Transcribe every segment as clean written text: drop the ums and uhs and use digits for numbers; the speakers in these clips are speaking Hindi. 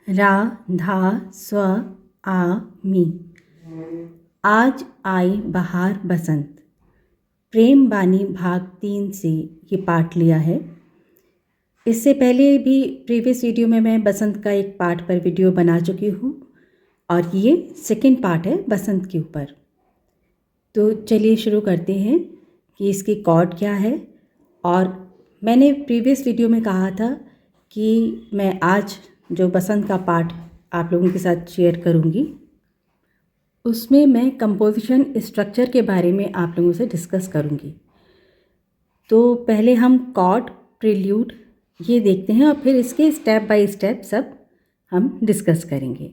रा धा स्व आ मी। आज आई बहार बसंत। प्रेम बानी भाग 3 से ये पाठ लिया है। इससे पहले भी प्रीवियस वीडियो में मैं बसंत का एक पाठ पर वीडियो बना चुकी हूँ और ये सेकंड पार्ट है बसंत के ऊपर। तो चलिए शुरू करते हैं कि इसकी कॉर्ड क्या है। और मैंने प्रीवियस वीडियो में कहा था कि मैं आज जो बसंत का पाठ आप लोगों के साथ शेयर करूँगी उसमें मैं कंपोजिशन स्ट्रक्चर के बारे में आप लोगों से डिस्कस करूँगी। तो पहले हम कॉर्ड, प्रील्यूड ये देखते हैं और फिर इसके स्टेप बाय स्टेप सब हम डिस्कस करेंगे।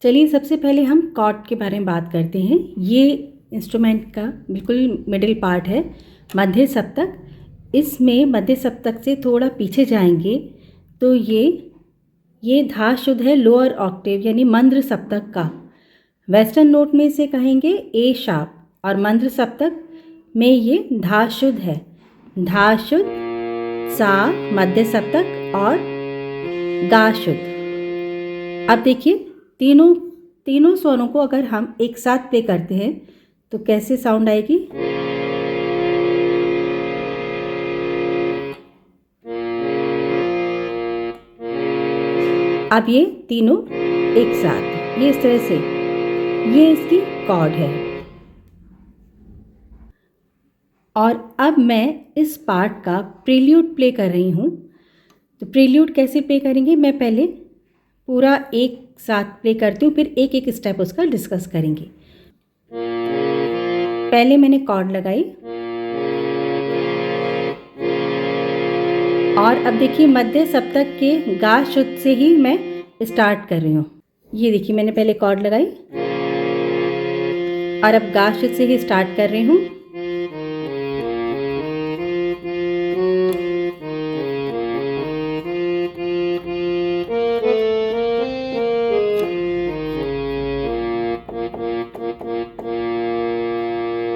चलिए सबसे पहले हम कॉर्ड के बारे में बात करते हैं। ये इंस्ट्रूमेंट का बिल्कुल मिडिल पार्ट है, मध्य सप्तक। इसमें मध्य सप्तक से थोड़ा पीछे जाएंगे तो ये धा शुद्ध है, लोअर ऑक्टेव यानी मंद्र सप्तक का। वेस्टर्न नोट में से कहेंगे ए शार्प, और मंद्र सप्तक में ये धा शुद्ध है। धा शुद्ध, सा मध्य सप्तक और गा शुद्ध। अब देखिए तीनों स्वरों को अगर हम एक साथ प्ले करते हैं तो कैसे साउंड आएगी। अब ये तीनों एक साथ ये इस तरह से, ये इसकी कॉर्ड है। और अब मैं इस पार्ट का प्रील्यूड प्ले कर रही हूँ। तो प्रील्यूड कैसे प्ले करेंगे, मैं पहले पूरा एक साथ प्ले करती हूँ, फिर एक एक स्टेप उसका डिस्कस करेंगे। पहले मैंने कॉर्ड लगाई और अब देखिए मध्य सप्तक के गा शुद्ध से ही मैं स्टार्ट कर रही हूँ। ये देखिए मैंने पहले कॉर्ड लगाई और अब गा शुद्ध से ही स्टार्ट कर रही हूँ।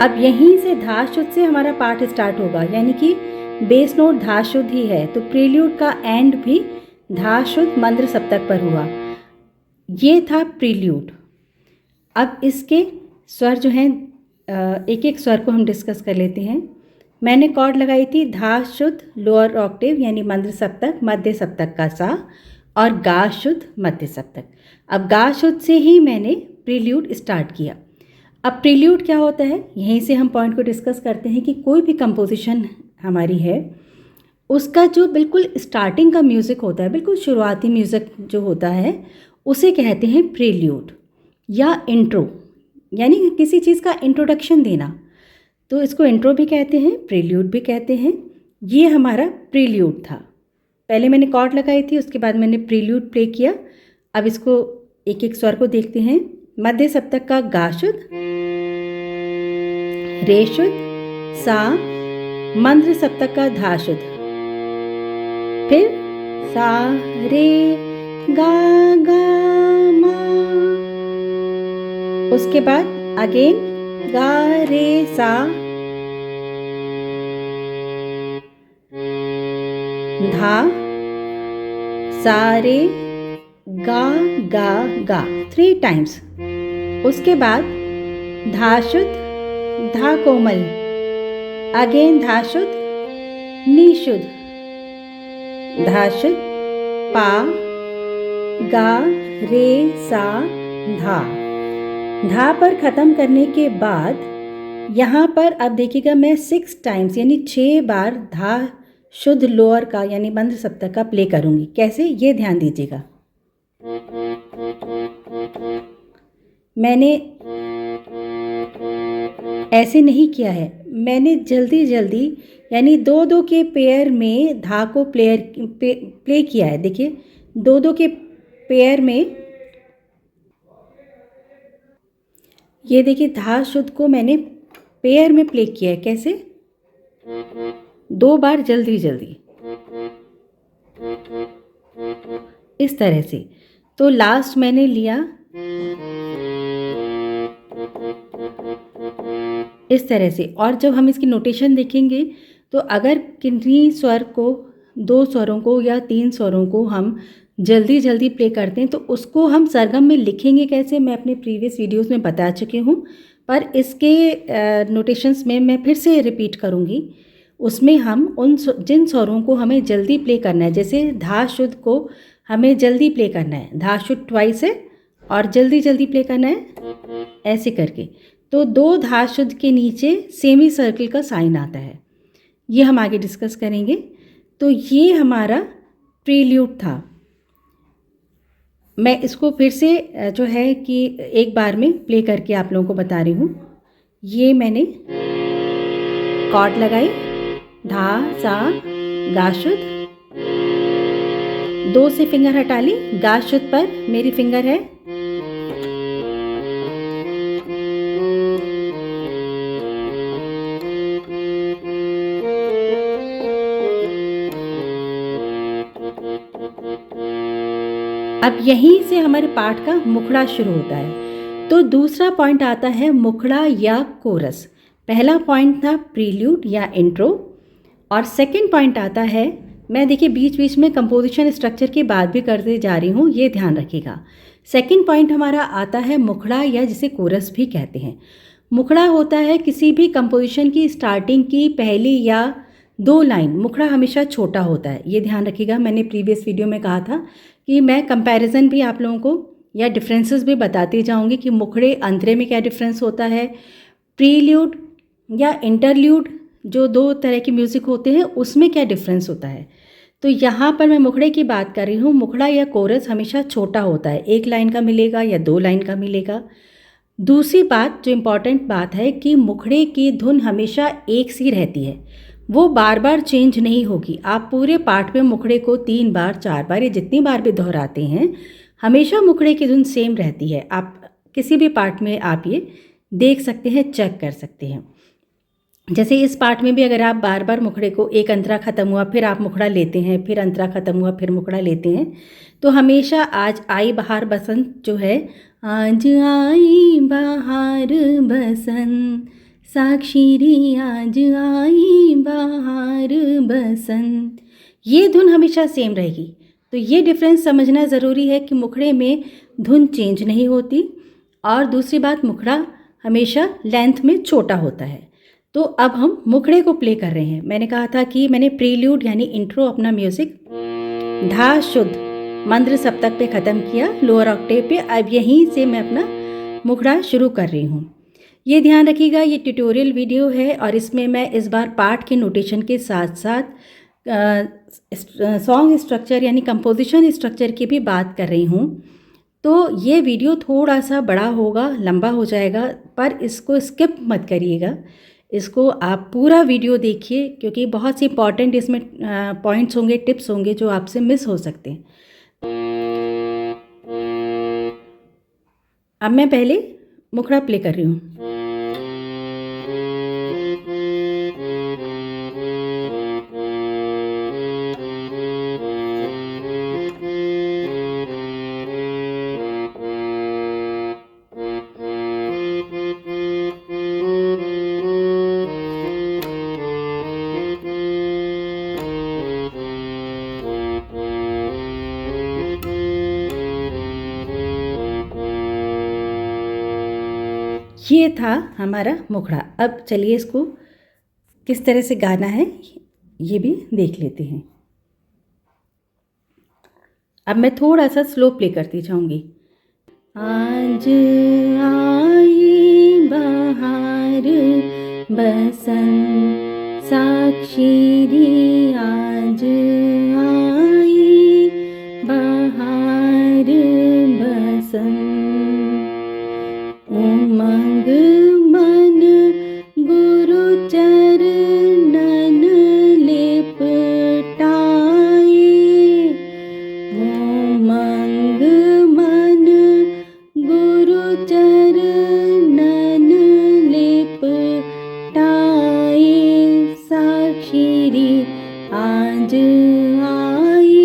अब यहीं से धा शुद्ध से हमारा पाठ स्टार्ट होगा, यानी कि बेस नोट धा शुद्ध ही है, तो प्रील्यूड का एंड भी धा शुद्ध मंद्र सप्तक पर हुआ। ये था प्रील्यूड। अब इसके स्वर जो हैं, एक एक स्वर को हम डिस्कस कर लेते हैं। मैंने कॉर्ड लगाई थी धा शुद्ध लोअर ऑक्टेव यानी मंद्र सप्तक मध्य सप्तक का सा, और गा शुद्ध मध्य सप्तक। अब गा शुद्ध से ही मैंने प्रील्यूड स्टार्ट किया। अब प्रील्यूड क्या होता है, यहीं से हम पॉइंट को डिस्कस करते हैं कि कोई भी कंपोजिशन हमारी है उसका जो बिल्कुल स्टार्टिंग का म्यूज़िक होता है, बिल्कुल शुरुआती म्यूज़िक जो होता है उसे कहते हैं प्रील्यूड या इंट्रो, यानी किसी चीज़ का इंट्रोडक्शन देना। तो इसको इंट्रो भी कहते हैं, प्रील्यूड भी कहते हैं। ये हमारा प्रील्यूड था। पहले मैंने कॉर्ड लगाई थी, उसके बाद मैंने प्रील्यूड प्ले किया। अब इसको एक एक स्वर को देखते हैं। मध्य सप्तक का गा शुद्ध, रे शुद्ध, सा, मंद्र सप्तक का धा शुद्ध, फिर सा रे गा गा मा, उसके बाद अगेन गा रे सा, धा, सा रे गा गा गा 3 टाइम्स। उसके बाद धा शुद्ध, धा कोमल, अगेन धा शुद्ध, नी शुद्ध, धा शुद्ध, पा, गा रे सा, धा पर ख़त्म करने के बाद यहाँ पर अब देखिएगा मैं 6 टाइम्स यानी 6 बार धा शुद्ध लोअर का यानी मंद्र सप्तक का प्ले करूँगी। कैसे, ये ध्यान दीजिएगा। मैंने ऐसे नहीं किया है, मैंने जल्दी जल्दी यानी 2-2 के पेयर में धा को प्ले किया है। देखिए 2-2 के पेयर में, ये देखिए धा शुद्ध को मैंने पेयर में प्ले किया है। कैसे, 2 बार जल्दी जल्दी इस तरह से। तो लास्ट मैंने लिया इस तरह से। और जब हम इसकी नोटेशन देखेंगे तो अगर किन्हीं स्वर को, 2 स्वरों को या 3 स्वरों को हम जल्दी जल्दी प्ले करते हैं, तो उसको हम सरगम में लिखेंगे कैसे, मैं अपने प्रीवियस वीडियोस में बता चुकी हूँ, पर इसके नोटेशंस में मैं फिर से रिपीट करूँगी। उसमें हम जिन स्वरों को हमें जल्दी प्ले करना है, जैसे धा शुद्ध को हमें जल्दी प्ले करना है, धा शुद्ध ट्वाइस है और जल्दी जल्दी प्ले करना है ऐसे करके, तो 2 धा शुद्ध के नीचे सेमी सर्कल का साइन आता है। ये हम आगे डिस्कस करेंगे। तो ये हमारा प्रील्यूड था। मैं इसको फिर से जो है कि एक बार में प्ले करके आप लोगों को बता रही हूँ। ये मैंने कॉर्ड लगाई, धा सा गा शुद्ध, 2 से फिंगर हटा ली, गा शुद्ध पर मेरी फिंगर है, अब यहीं से हमारे पाठ का मुखड़ा शुरू होता है। तो दूसरा पॉइंट आता है मुखड़ा या कोरस। पहला पॉइंट था प्रील्यूड या इंट्रो, और सेकंड पॉइंट आता है, मैं देखिए बीच बीच में कंपोजिशन स्ट्रक्चर की बात भी करते जा रही हूँ, ये ध्यान रखिएगा। सेकंड पॉइंट हमारा आता है मुखड़ा या जिसे कोरस भी कहते हैं। मुखड़ा होता है किसी भी कंपोजिशन की स्टार्टिंग की पहली या 2 लाइन, मुखड़ा हमेशा छोटा होता है, ये ध्यान रखिएगा। मैंने प्रीवियस वीडियो में कहा था कि मैं कंपैरिजन भी आप लोगों को या डिफरेंसेस भी बताती जाऊंगी कि मुखड़े अंतरे में क्या डिफरेंस होता है, प्रील्यूड या इंटरल्यूड जो 2 तरह के म्यूज़िक होते हैं उसमें क्या डिफरेंस होता है। तो यहाँ पर मैं मुखड़े की बात कर रही हूँ। मुखड़ा या कोरस हमेशा छोटा होता है, 1 लाइन का मिलेगा या 2 लाइन का मिलेगा। दूसरी बात जो इम्पॉर्टेंट बात है कि मुखड़े की धुन हमेशा एक सी रहती है, वो बार बार चेंज नहीं होगी। आप पूरे पाठ में मुखड़े को 3 बार 4 बार या जितनी बार भी दोहराते हैं, हमेशा मुखड़े की धुन सेम रहती है। आप किसी भी पाठ में आप ये देख सकते हैं, चेक कर सकते हैं। जैसे इस पाठ में भी अगर आप बार बार मुखड़े को, एक अंतरा ख़त्म हुआ फिर आप मुखड़ा लेते हैं, फिर अंतरा ख़त्म हुआ फिर मुखड़ा लेते हैं, तो हमेशा आज आई बहार बसंत जो है, आज आई बहार बसंत साक्षी रे, आज आई बहार बसंत, ये धुन हमेशा सेम रहेगी। तो ये डिफरेंस समझना ज़रूरी है कि मुखड़े में धुन चेंज नहीं होती, और दूसरी बात मुखड़ा हमेशा लेंथ में छोटा होता है। तो अब हम मुखड़े को प्ले कर रहे हैं। मैंने कहा था कि मैंने प्रील्यूड यानी इंट्रो अपना म्यूज़िक धा शुद्ध मंद्र सप्तक पे ख़त्म किया, लोअर ऑक्टेव पे। अब यहीं से मैं अपना मुखड़ा शुरू कर रही हूँ। ये ध्यान रखिएगा, ये ट्यूटोरियल वीडियो है और इसमें मैं इस बार पाठ के नोटेशन के साथ साथ सॉन्ग स्ट्रक्चर यानी कंपोजिशन स्ट्रक्चर की भी बात कर रही हूँ। तो ये वीडियो थोड़ा सा बड़ा होगा, लंबा हो जाएगा, पर इसको स्किप मत करिएगा, इसको आप पूरा वीडियो देखिए, क्योंकि बहुत सी इंपॉर्टेंट इसमें पॉइंट्स होंगे, टिप्स होंगे जो आपसे मिस हो सकते हैं। अब मैं पहले मुखड़ा प्ले कर रही हूँ। ये था हमारा मुखड़ा। अब चलिए इसको किस तरह से गाना है ये भी देख लेते हैं। अब मैं थोड़ा सा स्लो प्ले करती जाऊंगी। आज आई बहार बसंत साक्षी रे, आज आई बहार बसंत, उमंग मन गुरु चरणन लिपटाए, उमंग मन गुरु चरणन लिपटाए, साक्षी रे आज आई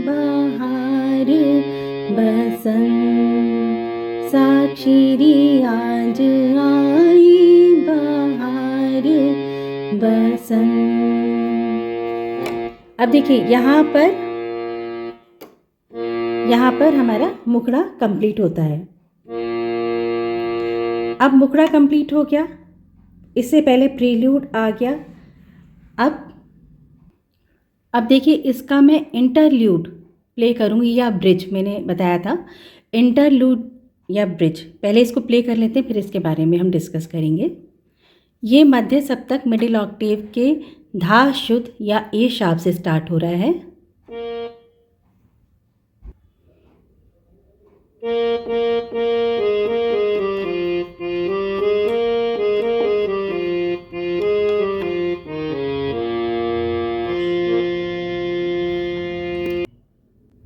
बहार बसंत, साक्षी रे आज आई बहार बसंत। अब देखिए यहाँ पर यहाँ पर हमारा मुखड़ा कंप्लीट होता है। अब मुखड़ा कंप्लीट हो गया, इससे पहले प्रील्यूड आ गया। अब देखिए इसका मैं इंटरल्यूड प्ले करूँगी या ब्रिज, मैंने बताया था इंटरल्यूड या ब्रिज। पहले इसको प्ले कर लेते हैं, फिर इसके बारे में हम डिस्कस करेंगे। ये मध्य सप्तक मिडिल ऑक्टेव के धा शुद्ध या ए शार्प से स्टार्ट हो रहा है।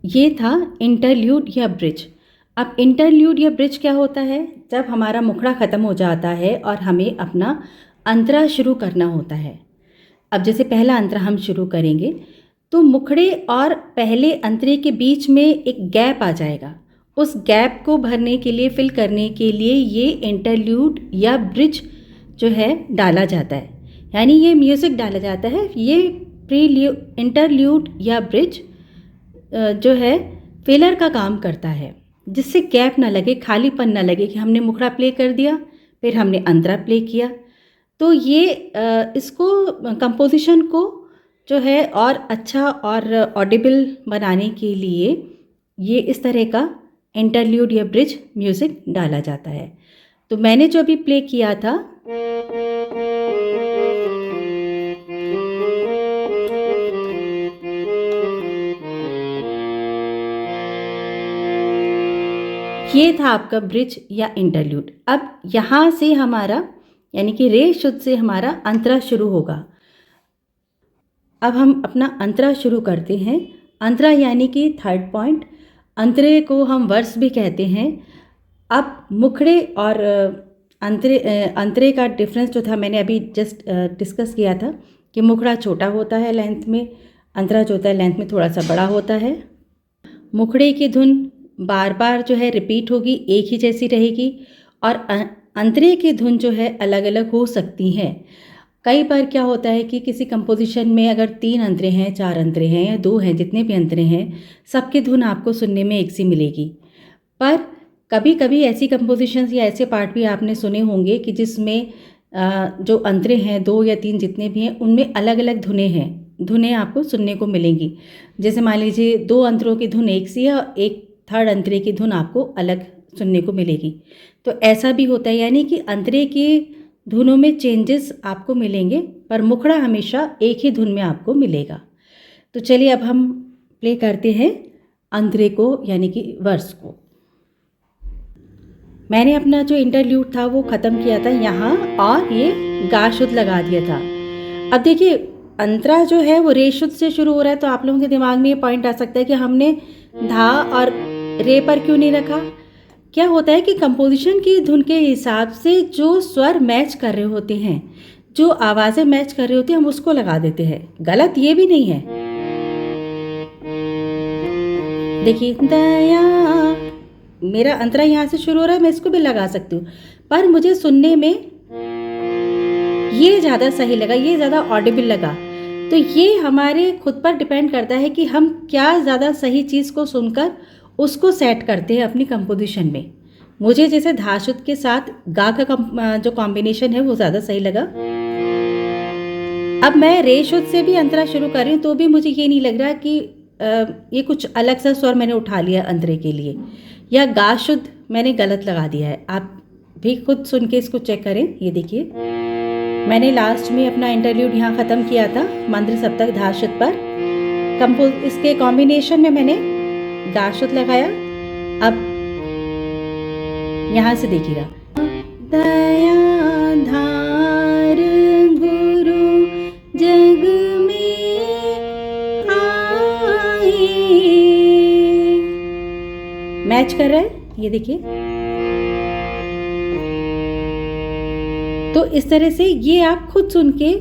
ये था इंटरल्यूड या ब्रिज। अब इंटरल्यूड या ब्रिज क्या होता है? जब हमारा मुखड़ा ख़त्म हो जाता है और हमें अपना अंतरा शुरू करना होता है। अब जैसे पहला अंतरा हम शुरू करेंगे तो मुखड़े और पहले अंतरे के बीच में एक गैप आ जाएगा। उस गैप को भरने के लिए, फिल करने के लिए ये इंटरल्यूड या ब्रिज जो है डाला जाता है, यानी ये म्यूज़िक डाला जाता है। ये इंटरल्यूड या ब्रिज जो है फिलर का काम करता है, जिससे गैप ना लगे, खालीपन ना लगे कि हमने मुखड़ा प्ले कर दिया फिर हमने अंतरा प्ले किया। तो ये इसको कंपोजिशन को जो है और अच्छा और ऑडिबल बनाने के लिए ये इस तरह का इंटरल्यूड या ब्रिज म्यूज़िक डाला जाता है। तो मैंने जो अभी प्ले किया था ये था आपका ब्रिज या इंटरल्यूड। अब यहाँ से हमारा यानी कि रे शुद्ध से हमारा अंतरा शुरू होगा। अब हम अपना अंतरा शुरू करते हैं। अंतरा यानी कि थर्ड पॉइंट, अंतरे को हम वर्स भी कहते हैं। अब मुखड़े और अंतरे का डिफरेंस जो था मैंने अभी जस्ट डिस्कस किया था कि मुखड़ा छोटा होता है लेंथ में, अंतरा जो होता है लेंथ में थोड़ा सा बड़ा होता है। मुखड़े की धुन बार बार जो है रिपीट होगी, एक ही जैसी रहेगी, और अंतरे की धुन जो है अलग अलग हो सकती हैं। कई बार क्या होता है कि किसी कंपोजिशन में अगर 3 अंतरे हैं, 4 अंतरे हैं या 2 हैं, जितने भी अंतरे हैं, सबकी धुन आपको सुनने में एक सी मिलेगी। पर कभी कभी ऐसी कंपोजिशंस या ऐसे पार्ट भी आपने सुने होंगे कि जिसमें जो अंतरे हैं 2 या 3 जितने भी हैं, उनमें अलग अलग धुनें आपको सुनने को मिलेंगी। जैसे मान लीजिए 2 अंतरों की धुन एक सी है और एक थर्ड अंतरे की धुन आपको अलग सुनने को मिलेगी। तो ऐसा भी होता है, यानी कि अंतरे की धुनों में चेंजेस आपको मिलेंगे, पर मुखड़ा हमेशा एक ही धुन में आपको मिलेगा। तो चलिए अब हम प्ले करते हैं अंतरे को यानी कि वर्स को। मैंने अपना जो इंटरल्यूड था वो ख़त्म किया था यहाँ, और ये गा शुद्ध लगा दिया था। अब देखिए अंतरा जो है वो रे शुद्ध से शुरू हो रहा है, तो आप लोगों के दिमाग में ये पॉइंट आ सकता है कि हमने धा और रे पर क्यों नहीं रखा। क्या होता है कि कंपोजिशन की धुन के हिसाब से जो स्वर मैच कर रहे होते हैं, जो आवाज़ें मैच कर रही होती हैं, हम उसको लगा देते हैं। गलत ये भी नहीं है। देखिए दया, मेरा अंतरा यहाँ से शुरू हो रहा है, मैं इसको भी लगा सकती हूँ, पर मुझे सुनने में ये ज़्यादा सही लगा, ये ज़्यादा ऑडिबल लगा। तो ये हमारे खुद पर डिपेंड करता है कि हम क्या ज़्यादा सही चीज़ को सुनकर उसको सेट करते हैं अपनी कंपोजिशन में। मुझे जैसे धाशुद्ध के साथ गा का जो कॉम्बिनेशन है वो ज़्यादा सही लगा। अब मैं रे शुद्ध से भी अंतरा शुरू कर रही हूँ, तो भी मुझे ये नहीं लग रहा कि ये कुछ अलग सा स्वर मैंने उठा लिया अंतरे के लिए, या गा शुद्ध मैंने गलत लगा दिया है। आप भी खुद सुन के इसको चेक करें। ये देखिए मैंने लास्ट में अपना इंटरल्यूड यहाँ ख़त्म किया था मंद्र सप्तक धा शुद्ध पर। इसके कॉम्बिनेशन में मैंने गा शुद्ध लगाया। अब यहाँ से देखिएगा, दया धार गुरु जग में आए, मैच कर रहा है, ये देखिए। तो इस तरह से ये आप खुद सुन के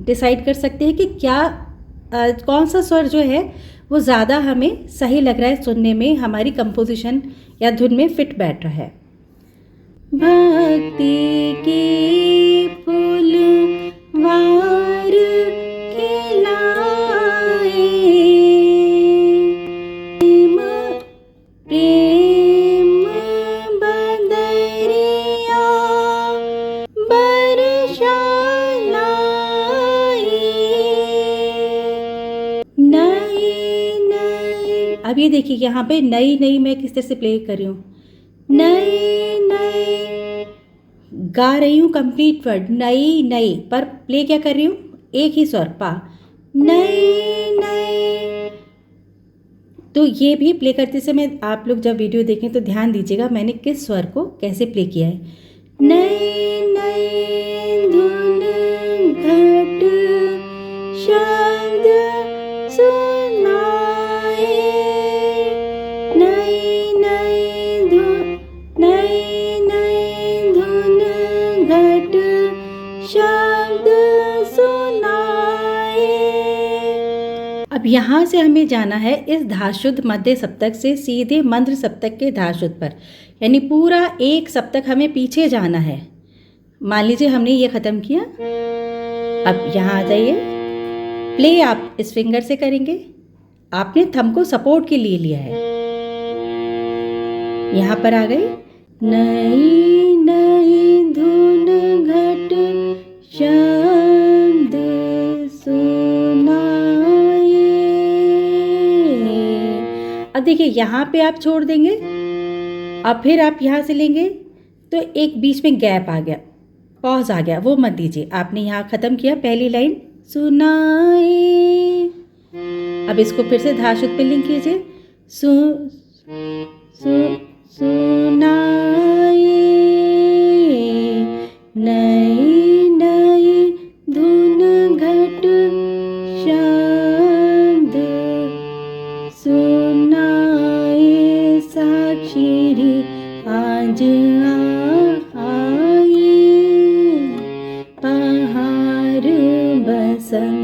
डिसाइड कर सकते हैं कि क्या कौन सा स्वर जो है वो ज़्यादा हमें सही लग रहा है सुनने में, हमारी कंपोजिशन या धुन में फिट बैठ रहा है। भक्ति की फूलवार खिलाए, ये देखिए यहाँ पे नई नई मैं किस तरह से प्ले कर रही हूँ, नई नई गा रही हूँ कंप्लीट वर्ड, नई नई, पर प्ले क्या कर रही हूँ, एक ही स्वर पा, नई नई। तो ये भी प्ले करते समय आप लोग जब वीडियो देखें तो ध्यान दीजिएगा मैंने किस स्वर को कैसे प्ले किया है। नई नई धुन घट शब्द सुनाए, नई नई धुन, नई नई धुन घट शब्द सुनाए। अब यहाँ से हमें जाना है इस धाशुद्ध मध्य सप्तक से सीधे मंद्र सप्तक के धाशुद्ध पर, यानी पूरा एक सप्तक हमें पीछे जाना है। मान लीजिए हमने ये ख़त्म किया, अब यहाँ आ जाइए, प्ले आप इस फिंगर से करेंगे, आपने थंब को सपोर्ट के लिए लिया है। यहाँ पर आ गई, नई नई धुन घट शब्द सुनाए। अब देखिए यहाँ पे आप छोड़ देंगे, अब फिर आप यहाँ से लेंगे तो एक बीच में गैप आ गया, पॉज आ गया, वो मत दीजिए। आपने यहाँ ख़त्म किया पहली लाइन सुनाए, अब इसको फिर से धाशुद्ध पे लिंक कीजिए, सुनाए, नई नई धुन घट शब्द सुनाए, साक्षी आज आई बहार बसंत।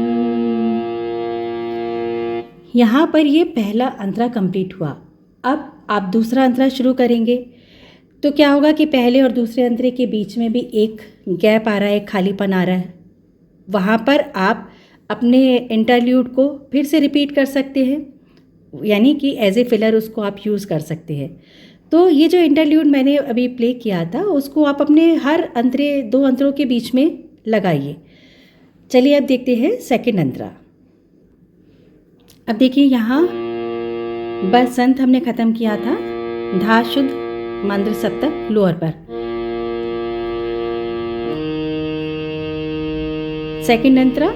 यहाँ पर ये पहला अंतरा कंप्लीट हुआ। अब आप दूसरा अंतरा शुरू करेंगे तो क्या होगा कि पहले और दूसरे अंतरे के बीच में भी एक गैप आ रहा है, खालीपन आ रहा है। वहाँ पर आप अपने इंटरल्यूड को फिर से रिपीट कर सकते हैं, यानी कि एज ए फिलर उसको आप यूज़ कर सकते हैं। तो ये जो इंटरल्यूड मैंने अभी प्ले किया था उसको आप अपने हर अंतरे, दो अंतरों के बीच में लगाइए। चलिए अब देखते हैं सेकंड अंतरा। अब देखिए यहाँ बसंत हमने ख़त्म किया था धाशुद्ध मंद्र सप्तक लोअर पर। सेकंड अंतरा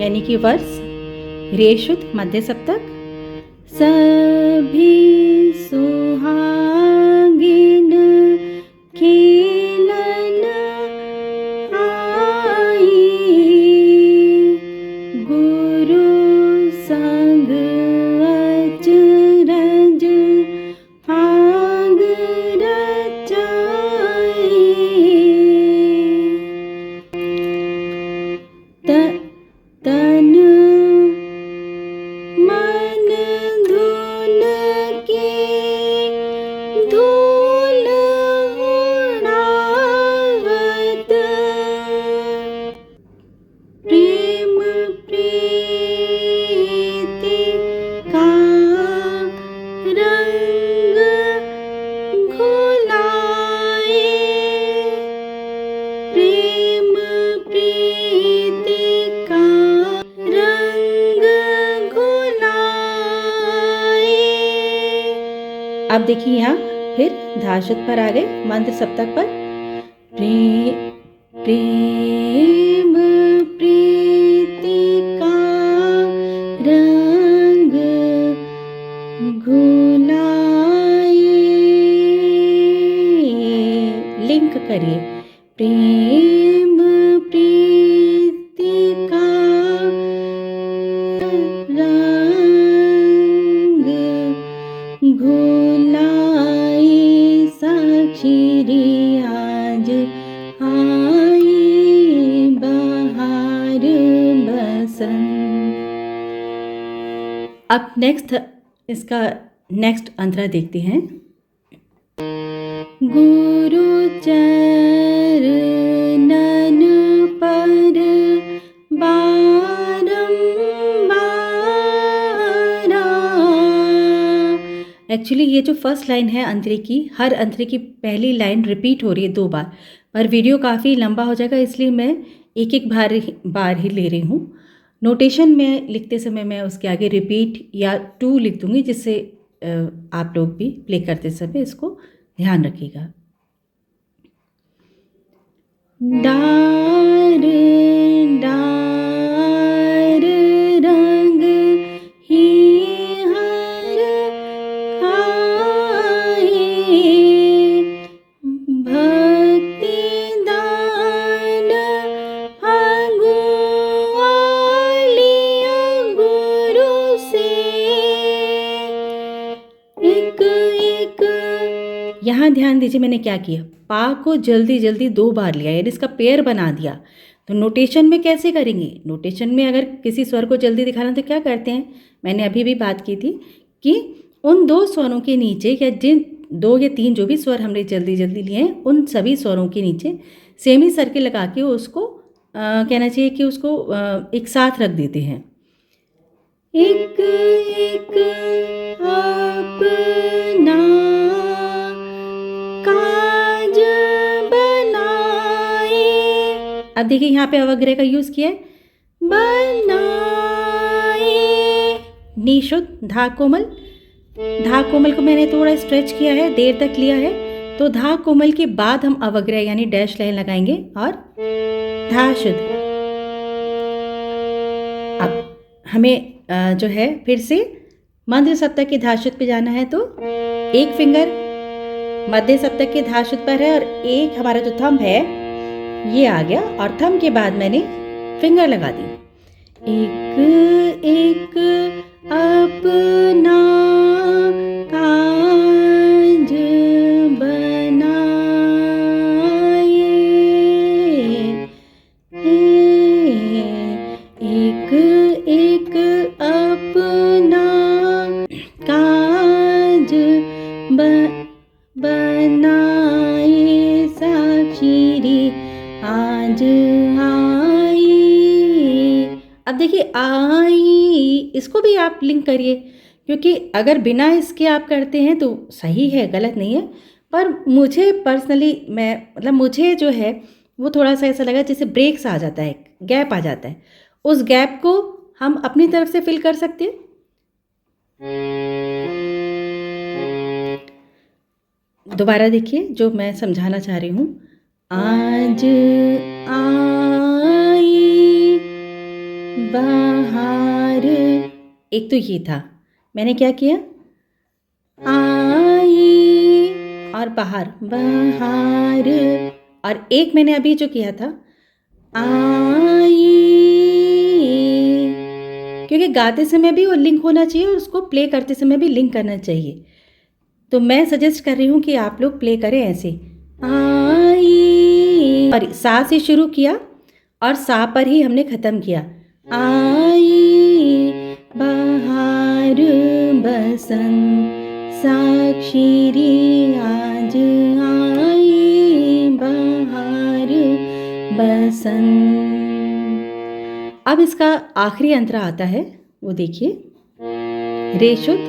यानी कि वर्स रेशुद्ध मध्य सप्तक, सभी सुहागिन खिलन आई, गुरु संग अचरज भाग रचाई, तन मन धुन की धूल उड़ावत, प्रेम प्रीति का रंग घुलाए, प्रेम प्रीति का रंग घुलाए। अब देखिए यहाँ फिर धाशुद्ध पर आ गए, मंत्र सप्तक पर, प्रेम प्रीति का रंग घुलाए, लिंक करिए, प्रेम प्रीति का रंग घुलाए, साक्षी आज आई बहार बसंत। अब नेक्स्ट इसका नेक्स्ट अंतरा देखते हैं। गुरु चरणन पर बारंबार। एक्चुअली ये जो फर्स्ट लाइन है अंतरे की, हर अंतरे की पहली लाइन रिपीट हो रही है 2 बार, पर वीडियो काफ़ी लंबा हो जाएगा इसलिए मैं एक एक बार ही ले रही हूँ। नोटेशन में लिखते समय मैं उसके आगे रिपीट या 2 लिख दूँगी, जिससे आप लोग भी प्ले करते समय इसको ध्यान रखिएगा। डार डार रंग ही हर खाए, भक्ति दान अगुआलिया गुरु से। एक एक, यहाँ ध्यान दीजिए मैंने क्या किया, पा को जल्दी जल्दी 2 बार लिया, यानी इसका पेयर बना दिया। तो नोटेशन में कैसे करेंगे, नोटेशन में अगर किसी स्वर को जल्दी दिखाना तो क्या करते हैं, मैंने अभी भी बात की थी कि उन 2 स्वरों के नीचे या जिन 2 या 3 जो भी स्वर हमने जल्दी जल्दी लिए हैं उन सभी स्वरों के नीचे सेमी सर्किल लगा के उसको कहना चाहिए कि उसको एक साथ रख देते हैं। एक एक अपना काज बनाए। अब देखिए यहाँ पे अवग्रह का यूज किया है, बनाए। नी शुद्ध, धा कोमल, धा कोमल को मैंने थोड़ा स्ट्रेच किया है, देर तक लिया है, तो धा कोमल के बाद हम अवग्रह यानी डैश लाइन लगाएंगे और धा शुद्ध। अब हमें जो है फिर से मध्य सप्तक के धा शुद्ध पे जाना है, तो एक फिंगर मध्य सप्तक के धा शुद्ध पर है और एक हमारा जो थंब है ये आ गया और थंब के बाद मैंने फिंगर लगा दी। एक एक अपना काज बनाए, एक एक अपना काज बनाए, साक्षी आज आई। अब देखिए आई, इसको भी आप लिंक करिए, क्योंकि अगर बिना इसके आप करते हैं तो सही है, गलत नहीं है, पर मुझे पर्सनली मुझे जो है वो थोड़ा सा ऐसा लगा जैसे ब्रेक्स आ जाता है, गैप आ जाता है, उस गैप को हम अपनी तरफ से फिल कर सकते हैं। दोबारा देखिए जो मैं समझाना चाह रही हूँ, आज आई बाहर, एक तो ये था, मैंने क्या किया, आई और बाहर, बाहर, और एक मैंने अभी जो किया था आई, क्योंकि गाते समय भी वो लिंक होना चाहिए और उसको प्ले करते समय भी लिंक करना चाहिए। तो मैं सजेस्ट कर रही हूँ कि आप लोग प्ले करें ऐसे, आई, और सा से शुरू किया और सा पर ही हमने ख़त्म किया, आई बाहर बसंत साक्षी आज आई बाहर बसंत। अब इसका आखिरी अंतरा आता है, वो देखिए, रे शुद्ध,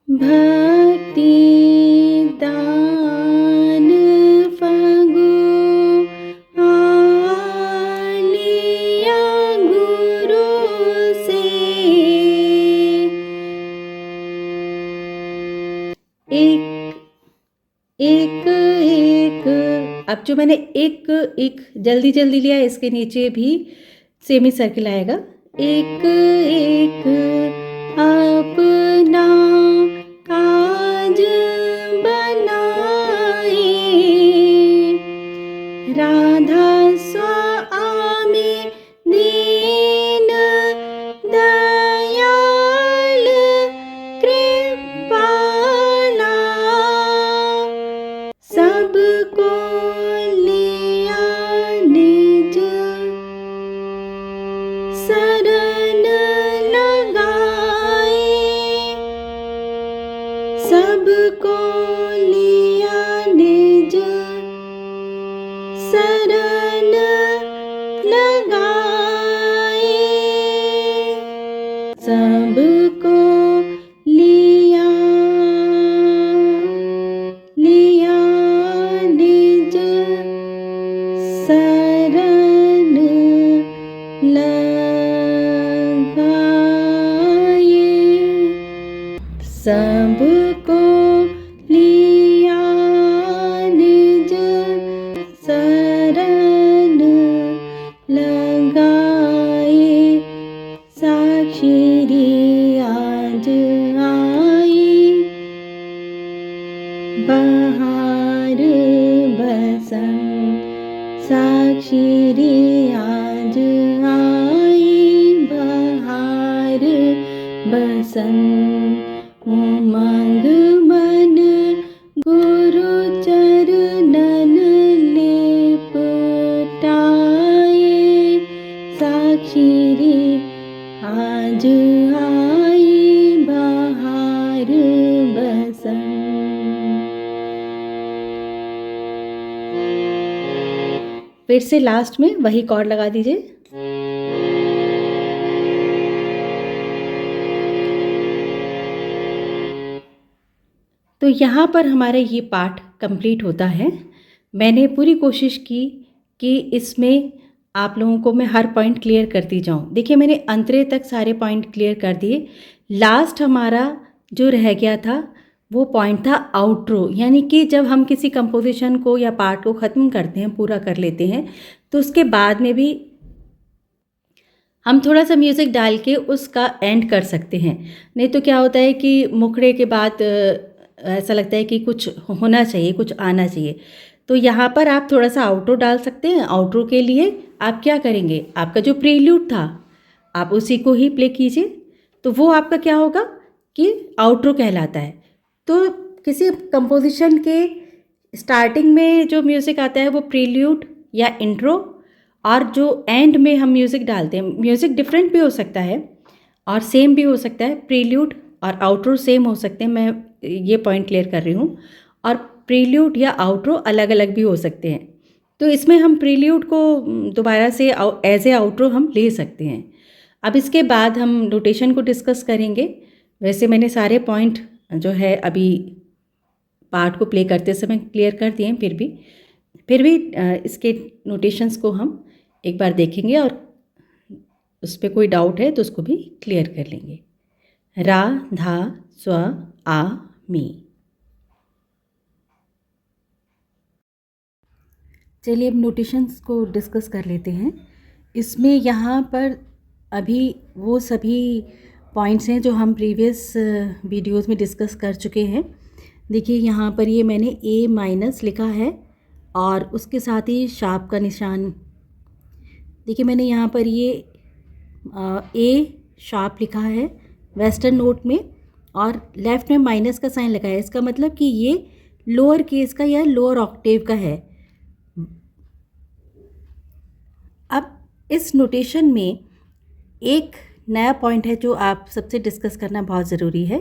भक्ति दान फगु आलिया गुरु से। एक एक एक, अब जो मैंने एक एक जल्दी जल्दी लिया, इसके नीचे भी सेमी सर्किल आएगा, एक एक अपना काज बनाए, राधा स्वामी दीन दयाल कृपाला, सबको लिया निज शरण लगाए, सबको लिया निज शरण लगाए, सबको लिया लिया निज शरण लगाए। सबको लिया निज शरण लगाए, साक्षी रे आज आई, बहार बसंत साक्षी रे आज आई, बहार बसंत उमंग मन गुरु चरणन लिपटाए, साक्षी रे आज आई, बहार बसंत। फिर से लास्ट में वही कॉर्ड लगा दीजिए। तो यहाँ पर हमारा ये पाठ कंप्लीट होता है। मैंने पूरी कोशिश की कि इसमें आप लोगों को मैं हर पॉइंट क्लियर करती जाऊँ। देखिए मैंने अंतरे तक सारे पॉइंट क्लियर कर दिए। लास्ट हमारा जो रह गया था वो पॉइंट था आउट्रो, यानी कि जब हम किसी कंपोजिशन को या पार्ट को ख़त्म करते हैं, पूरा कर लेते हैं, तो उसके बाद में भी हम थोड़ा सा म्यूज़िक डाल के उसका एंड कर सकते हैं। नहीं तो क्या होता है कि मुखड़े के बाद ऐसा लगता है कि कुछ होना चाहिए, कुछ आना चाहिए। तो यहाँ पर आप थोड़ा सा आउट्रो डाल सकते हैं। आउट्रो के लिए आप क्या करेंगे, आपका जो प्रील्यूड था आप उसी को ही प्ले कीजिए, तो वो आपका क्या होगा कि आउट्रो कहलाता है। तो किसी कंपोजिशन के स्टार्टिंग में जो म्यूज़िक आता है वो प्रील्यूड या इंट्रो, और जो एंड में हम म्यूज़िक डालते हैं, म्यूज़िक डिफरेंट भी हो सकता है और सेम भी हो सकता है। प्रील्यूड और आउट्रो सेम हो सकते हैं, मैं ये पॉइंट क्लियर कर रही हूँ, और प्रील्यूड या आउट्रो अलग अलग भी हो सकते हैं। तो इसमें हम प्रील्यूड को दोबारा से एज ए आउट्रो हम ले सकते हैं। अब इसके बाद हम नोटेशन को डिस्कस करेंगे। वैसे मैंने सारे पॉइंट जो है अभी पार्ट को प्ले करते समय क्लियर कर दिए हैं, फिर भी इसके नोटेशंस को हम एक बार देखेंगे और उस पर कोई डाउट है तो उसको भी क्लियर कर लेंगे। रा धा स्व आ मी। चलिए अब नोटेशंस को डिस्कस कर लेते हैं। इसमें यहाँ पर अभी वो सभी पॉइंट्स हैं जो हम प्रीवियस वीडियोस में डिस्कस कर चुके हैं। देखिए यहाँ पर ये मैंने ए माइनस लिखा है और उसके साथ ही शार्प का निशान। देखिए मैंने यहाँ पर ये ए शार्प लिखा है वेस्टर्न नोट में और लेफ़्ट में माइनस का साइन लगा है। इसका मतलब कि ये लोअर केस का या लोअर ऑक्टेव का है। अब इस नोटेशन में एक नया पॉइंट है जो आप सबसे डिस्कस करना बहुत ज़रूरी है।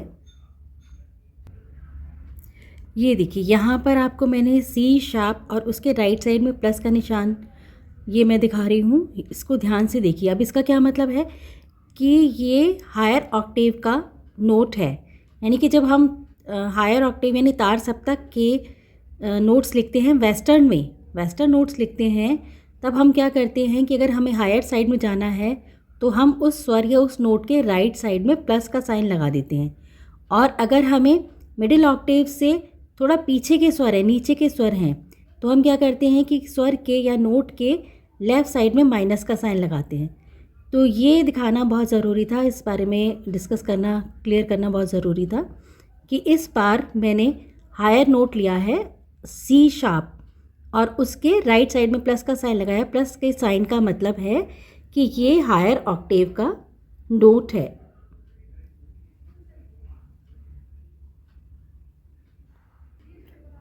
ये देखिए यहाँ पर आपको मैंने सी शार्प और उसके राइट साइड में प्लस का निशान ये मैं दिखा रही हूँ, इसको ध्यान से देखिए। अब इसका क्या मतलब है कि ये हायर ऑक्टेव का नोट है, यानी कि जब हम हायर ऑक्टेव यानी तार सप्तक के नोट्स लिखते हैं वेस्टर्न में, वेस्टर्न नोट्स लिखते हैं, तब हम क्या करते हैं कि अगर हमें हायर साइड में जाना है तो हम उस स्वर या उस नोट के राइट साइड में प्लस का साइन लगा देते हैं, और अगर हमें मिडिल ऑक्टेव से थोड़ा पीछे के स्वर है, नीचे के स्वर हैं, तो हम क्या करते हैं कि स्वर के या नोट के लेफ़्ट साइड में माइनस का साइन लगाते हैं। तो ये दिखाना बहुत ज़रूरी था, इस बारे में डिस्कस करना, क्लियर करना बहुत ज़रूरी था कि इस बार मैंने हायर नोट लिया है सी शार्प और उसके राइट साइड में प्लस का साइन लगाया। प्लस के साइन का मतलब है कि ये हायर ऑक्टेव का नोट है।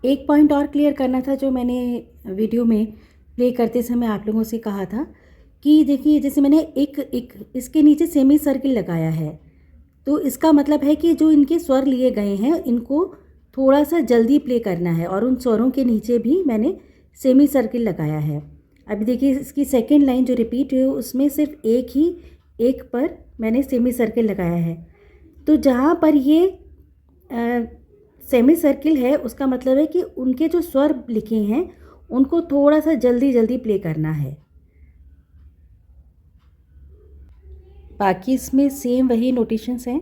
एक पॉइंट और क्लियर करना था जो मैंने वीडियो में प्ले करते समय आप लोगों से कहा था कि देखिए जैसे मैंने एक इसके नीचे सेमी सर्किल लगाया है, तो इसका मतलब है कि जो इनके स्वर लिए गए हैं इनको थोड़ा सा जल्दी प्ले करना है, और उन स्वरों के नीचे भी मैंने सेमी सर्किल लगाया है। अभी देखिए इसकी सेकेंड लाइन जो रिपीट हुई उसमें सिर्फ एक पर मैंने सेमी सर्किल लगाया है। तो जहाँ पर ये सेमी सर्किल है उसका मतलब है कि उनके जो स्वर लिखे हैं उनको थोड़ा सा जल्दी प्ले करना है। बाकी इसमें सेम वही नोटेशंस हैं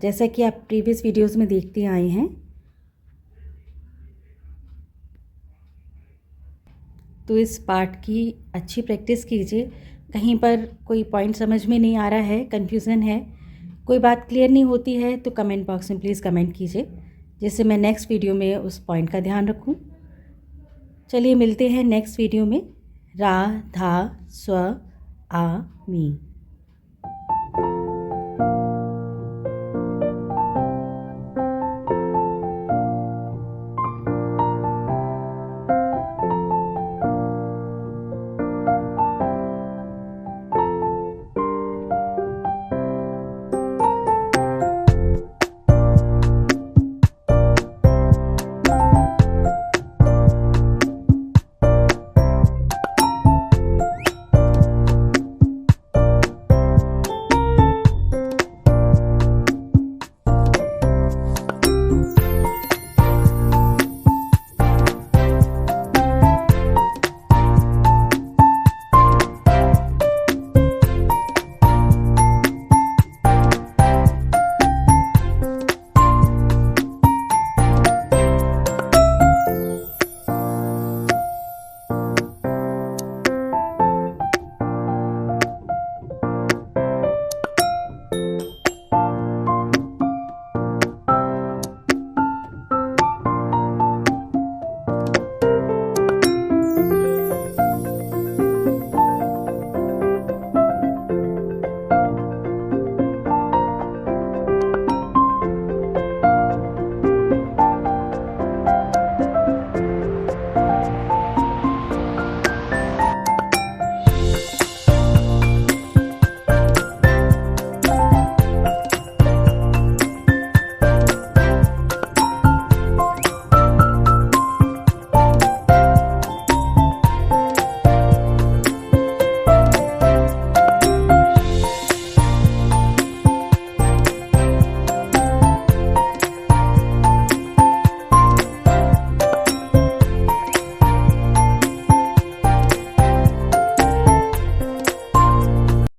जैसा कि आप प्रीवियस वीडियोस में देखते आए हैं। तो इस पार्ट की अच्छी प्रैक्टिस कीजिए। कहीं पर कोई पॉइंट समझ में नहीं आ रहा है, कन्फ्यूज़न है, कोई बात क्लियर नहीं होती है तो कमेंट बॉक्स में प्लीज़ कमेंट कीजिए, जिससे मैं नेक्स्ट वीडियो में उस पॉइंट का ध्यान रखूं। चलिए मिलते हैं नेक्स्ट वीडियो में। रा धा स्व आ मी।